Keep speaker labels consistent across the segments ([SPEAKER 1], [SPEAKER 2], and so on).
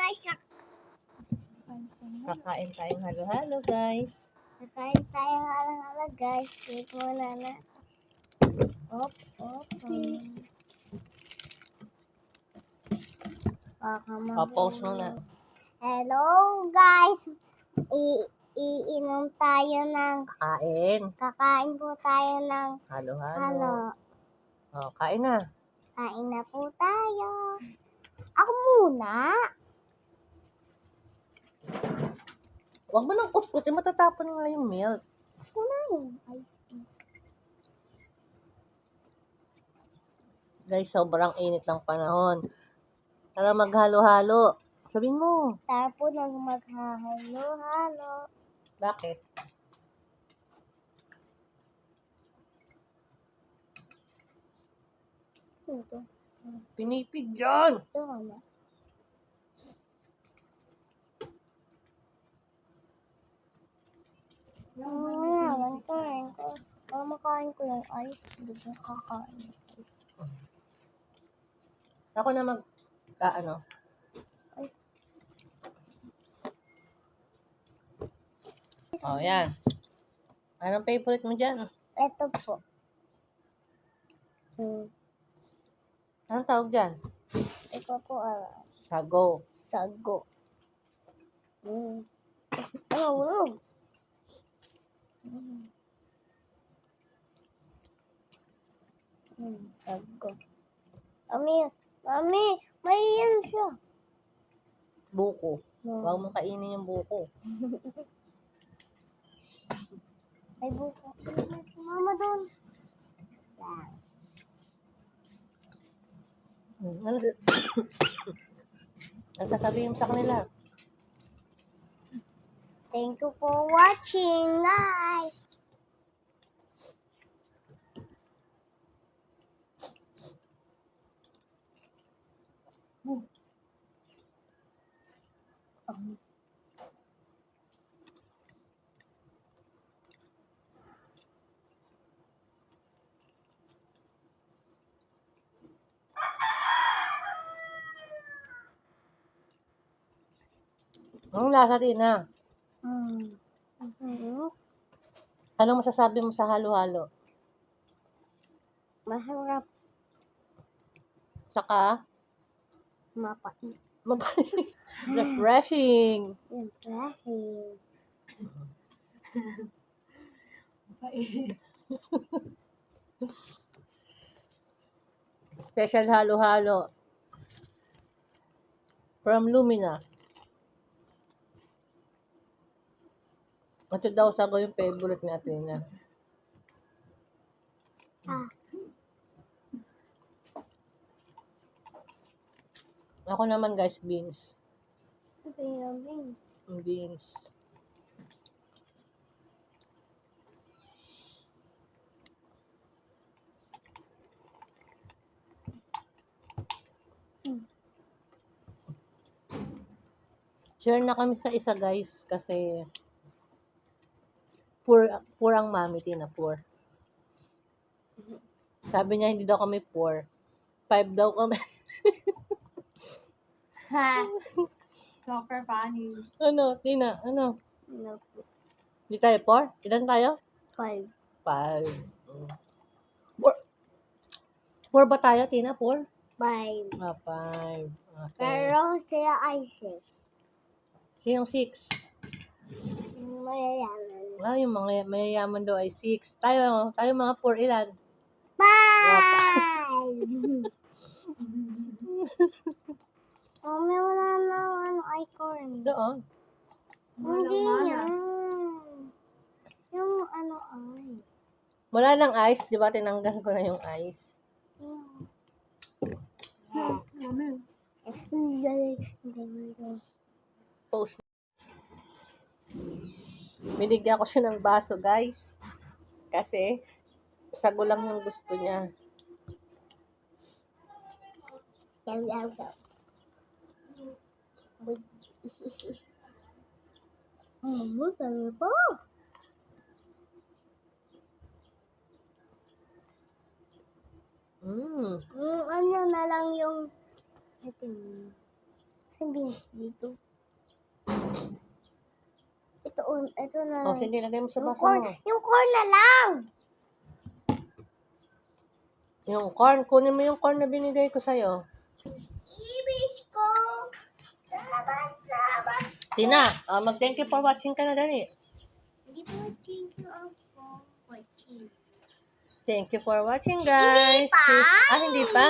[SPEAKER 1] guys.
[SPEAKER 2] Kakain tayong halo-halo, guys.
[SPEAKER 1] Kakain tayo halo-halo guys. Wait muna na. Op. Baka
[SPEAKER 2] Pause muna.
[SPEAKER 1] Hello guys. Iinom tayo ng kakain po tayo ng
[SPEAKER 2] Halo-halo. Oh, kain na.
[SPEAKER 1] Kain na po tayo. Ako muna.
[SPEAKER 2] Huwag mo nang kutkutin, matatapon nga yung milk.
[SPEAKER 1] Ako na yung ice cream.
[SPEAKER 2] Guys, sobrang init ng panahon. Tara maghalo-halo. Sabihin mo.
[SPEAKER 1] Tara po nang maghahalo-halo.
[SPEAKER 2] Bakit?
[SPEAKER 1] Ito.
[SPEAKER 2] Pinipig dyan.
[SPEAKER 1] Ito na. Ganito ko. Makain ko yung ice. Hindi ko kakain.
[SPEAKER 2] Ako na ano. Oh, yan. Anong favorite mo dyan?
[SPEAKER 1] Ito po.
[SPEAKER 2] Anong tawag dyan?
[SPEAKER 1] Ito po
[SPEAKER 2] Sago.
[SPEAKER 1] sago. Ulog. Sago. Mami, may yan siya.
[SPEAKER 2] Buko. Huwag mong kainin yung buko.
[SPEAKER 1] May buko. Mama doon. Yan.
[SPEAKER 2] Ano sasabihin mo sa kanila?
[SPEAKER 1] Thank you for watching, guys.
[SPEAKER 2] Anong lasa din na? Anong masasabi mo sa halo-halo?
[SPEAKER 1] Masarap.
[SPEAKER 2] Saka?
[SPEAKER 1] Mapait.
[SPEAKER 2] Refreshing.
[SPEAKER 1] Refreshing.
[SPEAKER 2] Special halo-halo. From Lumina. Ito daw sago yung favorite ni Athena. Ako naman guys, beans. Beans. Share na kami sa isa guys kasi poor ang mami, Tina, poor. Sabi niya hindi daw kami poor. 5 daw kami.
[SPEAKER 1] Ha?
[SPEAKER 3] Super funny.
[SPEAKER 2] Ano, Tina? Ano?
[SPEAKER 1] No.
[SPEAKER 2] Hindi tayo poor? Ilan tayo?
[SPEAKER 1] 5.
[SPEAKER 2] 5. Poor ba tayo, Tina? Poor?
[SPEAKER 1] 5.
[SPEAKER 2] 5. Okay.
[SPEAKER 1] Pero siya ay 6.
[SPEAKER 2] Sinong 6?
[SPEAKER 1] Mayayaman.
[SPEAKER 2] Yung mga mayayaman daw ay 6. Tayo mga poor ilan?
[SPEAKER 1] 5! Mami, wala na icon.
[SPEAKER 2] Doon.
[SPEAKER 1] Hindi yan. Yung ay.
[SPEAKER 2] Wala nang ice, di ba? Tinanggal ko na yung ice. Post. Binigyan ko siya ng baso, guys. Kasi, sago lang yung gusto niya.
[SPEAKER 1] Sabi po. Ano na lang yung ito. Si beans dito. Ito na.
[SPEAKER 2] O, sige, lagay mo sa
[SPEAKER 1] Yung
[SPEAKER 2] baso
[SPEAKER 1] corn,
[SPEAKER 2] mo.
[SPEAKER 1] yung corn na lang.
[SPEAKER 2] Yung corn, kunin mo yung corn na binigay ko sa'yo.
[SPEAKER 1] Ibis ko. Sabas.
[SPEAKER 2] Tina, mag-thank you for watching ka na, dali.
[SPEAKER 1] Hindi po chingo ako. Watching.
[SPEAKER 2] Thank you for watching, guys. Hindi pa.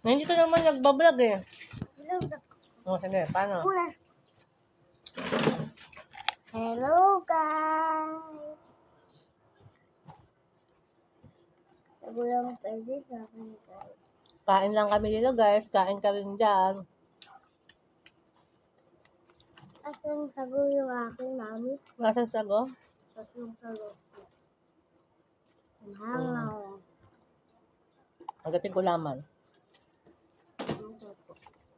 [SPEAKER 2] Hindi ka naman nagbablog eh. O, sige, paano?
[SPEAKER 1] Hello, guys. Nagulang tayo sa akin, guys.
[SPEAKER 2] Kain lang kami dito, guys. Kain ka rin dyan.
[SPEAKER 1] At yung sago yung aking mami.
[SPEAKER 2] Nasaan sago?
[SPEAKER 1] At yung sago. Ang hangaw.
[SPEAKER 2] Agating gulaman.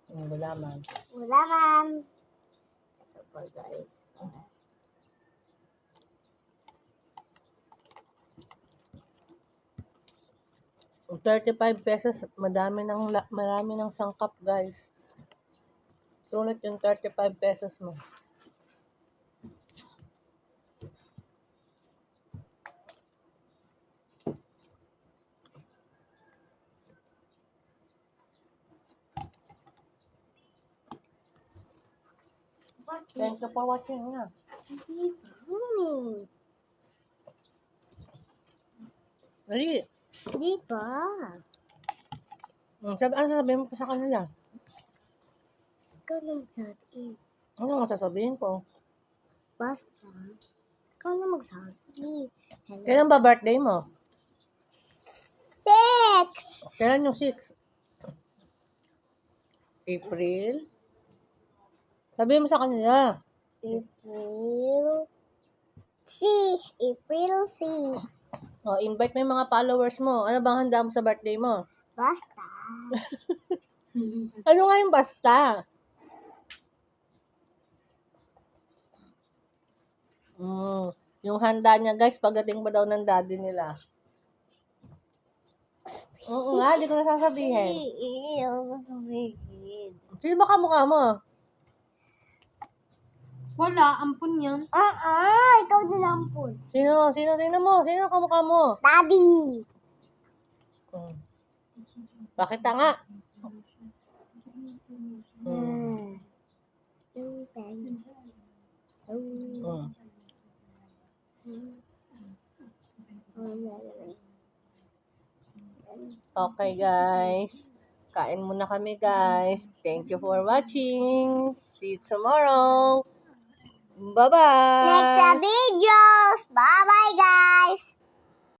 [SPEAKER 2] Gulaman.
[SPEAKER 1] Ulaman. Ito po, guys.
[SPEAKER 2] 35 pesos, marami ng sangkap, guys. Sulit yung 35 pesos mo. Thank you for watching na. Dali.
[SPEAKER 1] Di ba?
[SPEAKER 2] Ano sasabihin mo pa sa kanila?
[SPEAKER 1] Ikaw na magsabi.
[SPEAKER 2] Ano masasabihin ko?
[SPEAKER 1] Basta. Ikaw na magsabi. Hello.
[SPEAKER 2] Kailan ba birthday mo?
[SPEAKER 1] 6!
[SPEAKER 2] Kailan yung 6? April? Sabihin mo sa kanila.
[SPEAKER 1] April 6. April 6.
[SPEAKER 2] O, invite mo yung mga followers mo. Ano bang handa mo sa birthday mo?
[SPEAKER 1] Basta.
[SPEAKER 2] Ano nga yung basta? Yung handa niya, guys, pagdating pa daw ng daddy nila. Oo nga, di ko na sasabihin.
[SPEAKER 1] Ayaw ko sabihin.
[SPEAKER 2] Sino ba kamukha mo?
[SPEAKER 3] Wala, ampun yan.
[SPEAKER 1] Ikaw na lang po.
[SPEAKER 2] Sino? Tingnan mo. Sino kamukha mo?
[SPEAKER 1] Daddy.
[SPEAKER 2] Bakit nga? Okay, guys. Kain muna kami, guys. Thank you for watching. See you tomorrow. Bye-bye.
[SPEAKER 1] Next sabi.